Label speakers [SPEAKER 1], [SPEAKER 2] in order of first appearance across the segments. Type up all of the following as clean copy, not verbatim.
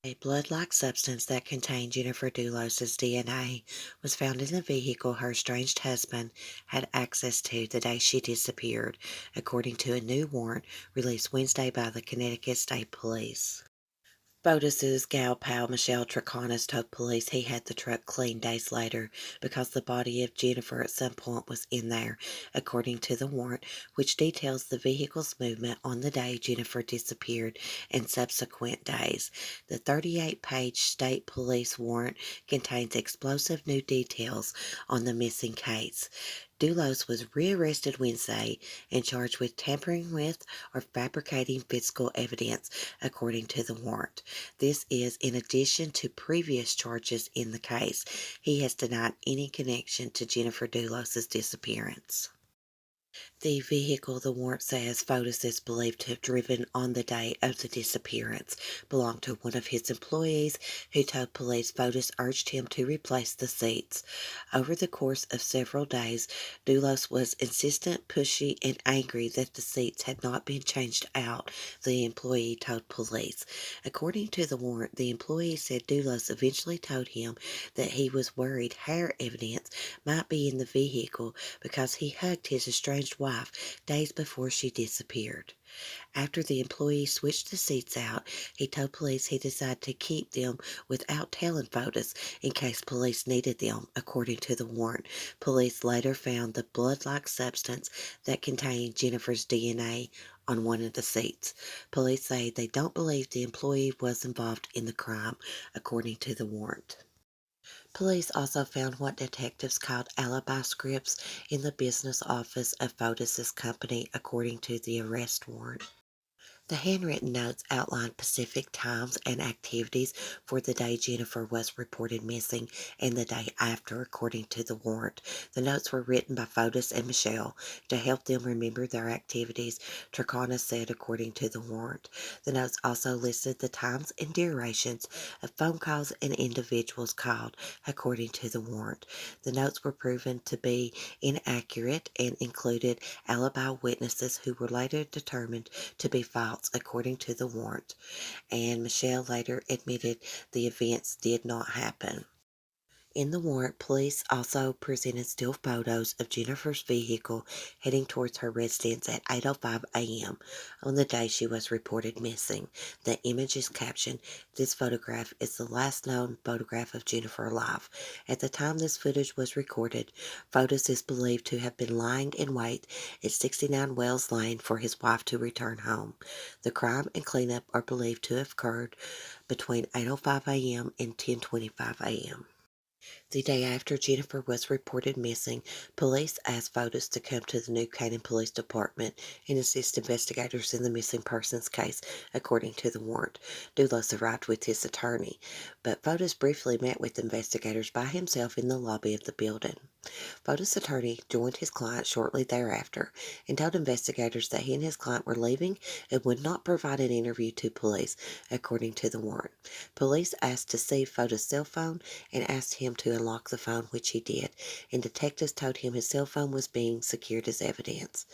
[SPEAKER 1] A blood-like substance that contained Jennifer Dulos' DNA was found in the vehicle her estranged husband had access to the day she disappeared, according to a new warrant released Wednesday by the Connecticut State Police. Fotis's gal pal Michelle Troconis told police he had the truck cleaned days later because the body of Jennifer at some point was in there, according to the warrant, which details the vehicle's movement on the day Jennifer disappeared and subsequent days. The 38-page state police warrant contains explosive new details on the missing case. Dulos was rearrested Wednesday and charged with tampering with or fabricating physical evidence, according to the warrant. This is in addition to previous charges in the case. He has denied any connection to Jennifer Dulos' disappearance. The vehicle, the warrant says, Fotis is believed to have driven on the day of the disappearance, belonged to one of his employees who told police Fotis urged him to replace the seats. Over the course of several days, Dulos was insistent, pushy, and angry that the seats had not been changed out, the employee told police. According to the warrant, the employee said Dulos eventually told him that he was worried hair evidence might be in the vehicle because he hugged his estranged wife days before she disappeared. After the employee switched the seats out, he told police he decided to keep them without telling Fotis in case police needed them, according to the warrant. Police later found the blood-like substance that contained Jennifer's DNA on one of the seats. Police say they don't believe the employee was involved in the crime, according to the warrant. Police also found what detectives called alibi scripts in the business office of Fotis's company, according to the arrest warrant. The handwritten notes outlined specific times and activities for the day Jennifer was reported missing and the day after, according to the warrant. The notes were written by Fotis and Michelle to help them remember their activities, Turkana said, according to the warrant. The notes also listed the times and durations of phone calls and individuals called, according to the warrant. The notes were proven to be inaccurate and included alibi witnesses who were later determined to be false, according to the warrant, and Michelle later admitted the events did not happen. In the warrant, police also presented still photos of Jennifer's vehicle heading towards her residence at 8:05 a.m. on the day she was reported missing. The image is captioned, "This photograph is the last known photograph of Jennifer alive." At the time this footage was recorded, Fotis is believed to have been lying in wait at 69 Wells Lane for his wife to return home. The crime and cleanup are believed to have occurred between 8:05 a.m. and 10:25 a.m. The day after Jennifer was reported missing, police asked Fotis to come to the New Canaan Police Department and assist investigators in the missing persons case, according to the warrant. Dulos arrived with his attorney, but Fotis briefly met with investigators by himself in the lobby of the building. Fotis' attorney joined his client shortly thereafter and told investigators that he and his client were leaving and would not provide an interview to police, according to the warrant. Police asked to see Fotis' cell phone and asked him to unlock the phone, which he did, and detectives told him his cell phone was being secured as evidence.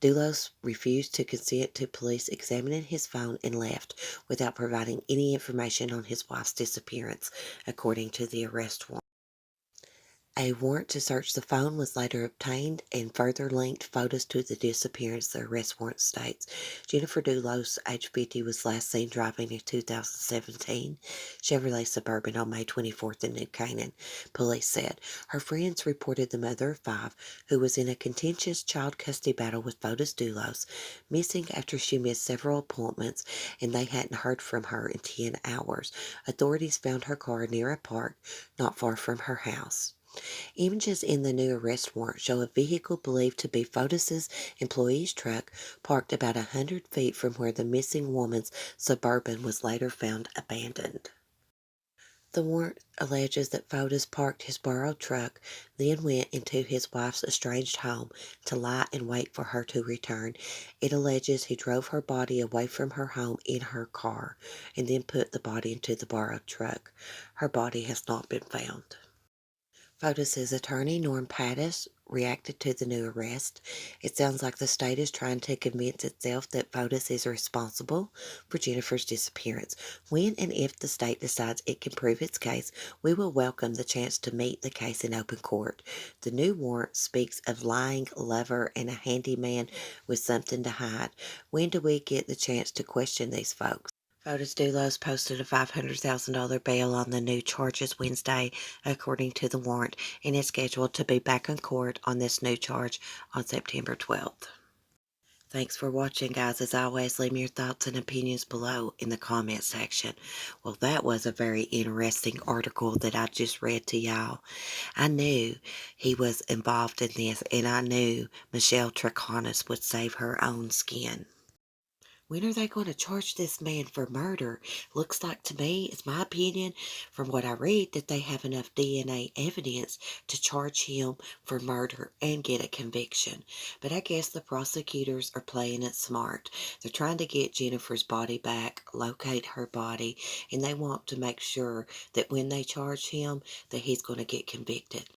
[SPEAKER 1] Dulos refused to consent to police examining his phone and left without providing any information on his wife's disappearance, according to the arrest warrant. A warrant to search the phone was later obtained and further linked Fotis to the disappearance, the arrest warrant states. Jennifer Dulos, age 50, was last seen driving a 2017 Chevrolet Suburban on May 24th in New Canaan, police said. Her friends reported the mother of five, who was in a contentious child custody battle with Fotis Dulos, missing after she missed several appointments and they hadn't heard from her in 10 hours. Authorities found her car near a park not far from her house. Images in the new arrest warrant show a vehicle believed to be Fotis's employee's truck parked about 100 feet from where the missing woman's Suburban was later found abandoned. The warrant alleges that Fotis parked his borrowed truck, then went into his wife's estranged home to lie in wait for her to return. It alleges he drove her body away from her home in her car and then put the body into the borrowed truck. Her body has not been found. Fotis's attorney, Norm Pattis, reacted to the new arrest? It sounds like the state is trying to convince itself that Fotis is responsible for Jennifer's disappearance. When and if the state decides it can prove its case, we will welcome the chance to meet the case in open court. The new warrant speaks of lying lover and a handyman with something to hide. When do we get the chance to question these folks? Fotis Dulos posted a $500,000 bail on the new charges Wednesday, according to the warrant, and is scheduled to be back in court on this new charge on September 12th. Thanks for watching, guys. As always, leave me your thoughts and opinions below in the comment section. Well, that was a very interesting article that I just read to y'all. I knew he was involved in this, and I knew Michelle Treconis would save her own skin. When are they going to charge this man for murder? Looks like to me, it's my opinion, from what I read, that they have enough DNA evidence to charge him for murder and get a conviction. But I guess the prosecutors are playing it smart. They're trying to get Jennifer's body back, locate her body, and they want to make sure that when they charge him, that he's going to get convicted.